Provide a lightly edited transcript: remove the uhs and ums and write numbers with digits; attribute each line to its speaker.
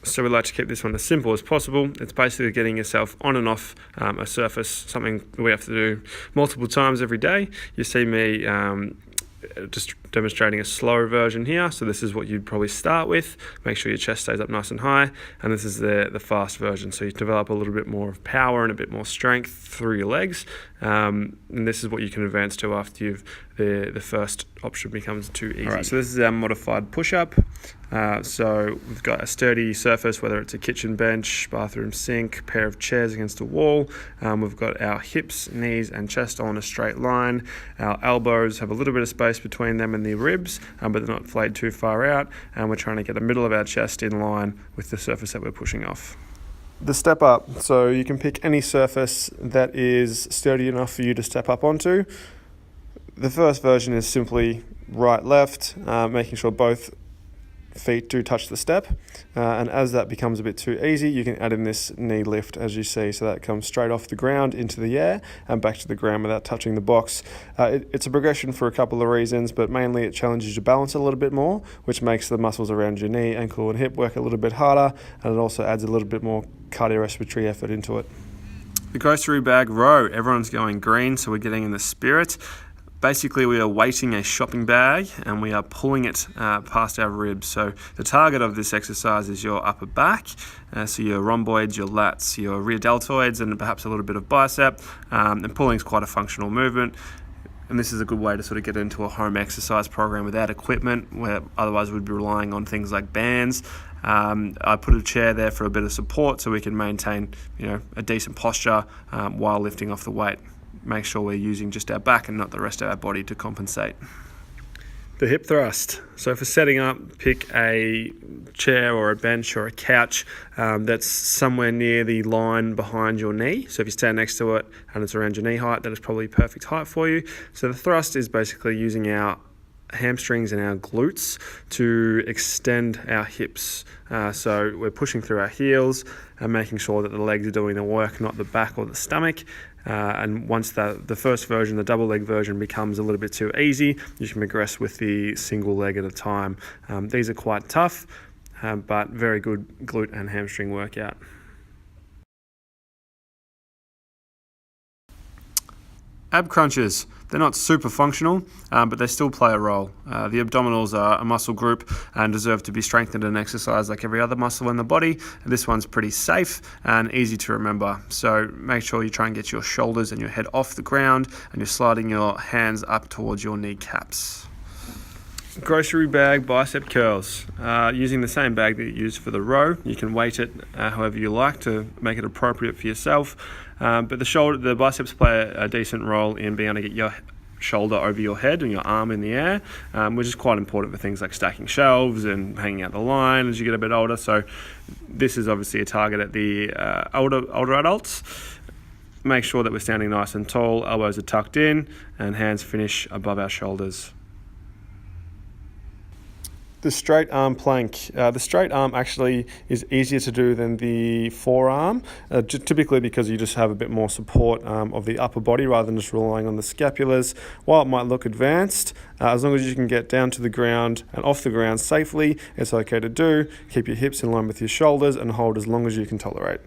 Speaker 1: So we like to keep this one as simple as possible. It's basically getting yourself on and off a surface, something we have to do multiple times every day. You see me just demonstrating a slow version here. So this is what you'd probably start with. Make sure your chest stays up nice and high. And this is the fast version. So you develop a little bit more of power and a bit more strength through your legs. And this is what you can advance to after you've the first option becomes too easy. All right, so this is our modified push-up. So we've got a sturdy surface, whether it's a kitchen bench, bathroom sink, pair of chairs against a wall. We've got our hips, knees and chest all in a straight line. Our elbows have a little bit of space between them and the ribs, but they're not flayed too far out. And we're trying to get the middle of our chest in line with the surface that we're pushing off. The step up, so you can pick any surface that is sturdy enough for you to step up onto. The first version is simply right, left, making sure both feet do touch the step, and as that becomes a bit too easy, you can add in this knee lift, as you see, so that comes straight off the ground into the air and back to the ground without touching the box. It's a progression for a couple of reasons, but mainly it challenges your balance a little bit more, which makes the muscles around your knee, ankle and hip work a little bit harder, and it also adds a little bit more cardiorespiratory effort into it. The grocery bag row, everyone's going green, so we're getting in the spirit. Basically, we are weighting a shopping bag and we are pulling it past our ribs. So the target of this exercise is your upper back, so your rhomboids, your lats, your rear deltoids, and perhaps a little bit of bicep. And pulling is quite a functional movement. And this is a good way to sort of get into a home exercise program without equipment, where otherwise we'd be relying on things like bands. I put a chair there for a bit of support so we can maintain, a decent posture while lifting off the weight. Make sure we're using just our back and not the rest of our body to compensate. The hip thrust. So for setting up, pick a chair or a bench or a couch that's somewhere near the line behind your knee. So if you stand next to it and it's around your knee height, that is probably perfect height for you. So the thrust is basically using our hamstrings and our glutes to extend our hips. So we're pushing through our heels and making sure that the legs are doing the work, not the back or the stomach. And once the first version, the double leg version, becomes a little bit too easy, you can progress with the single leg at a time. These are quite tough, but very good glute and hamstring workout. Ab crunches. They're not super functional, but they still play a role. The abdominals are a muscle group and deserve to be strengthened and exercised like every other muscle in the body. This one's pretty safe and easy to remember. So make sure you try and get your shoulders and your head off the ground and you're sliding your hands up towards your kneecaps. Grocery bag bicep curls. Using the same bag that you used for the row, you can weight it however you like to make it appropriate for yourself. But the biceps play a decent role in being able to get your shoulder over your head and your arm in the air, which is quite important for things like stacking shelves and hanging out the line as you get a bit older. So this is obviously a target at the older adults. Make sure that we're standing nice and tall, elbows are tucked in, and hands finish above our shoulders. The straight arm plank. The straight arm actually is easier to do than the forearm, typically because you just have a bit more support of the upper body rather than just relying on the scapulars. While it might look advanced, as long as you can get down to the ground and off the ground safely, it's okay to do. Keep your hips in line with your shoulders and hold as long as you can tolerate.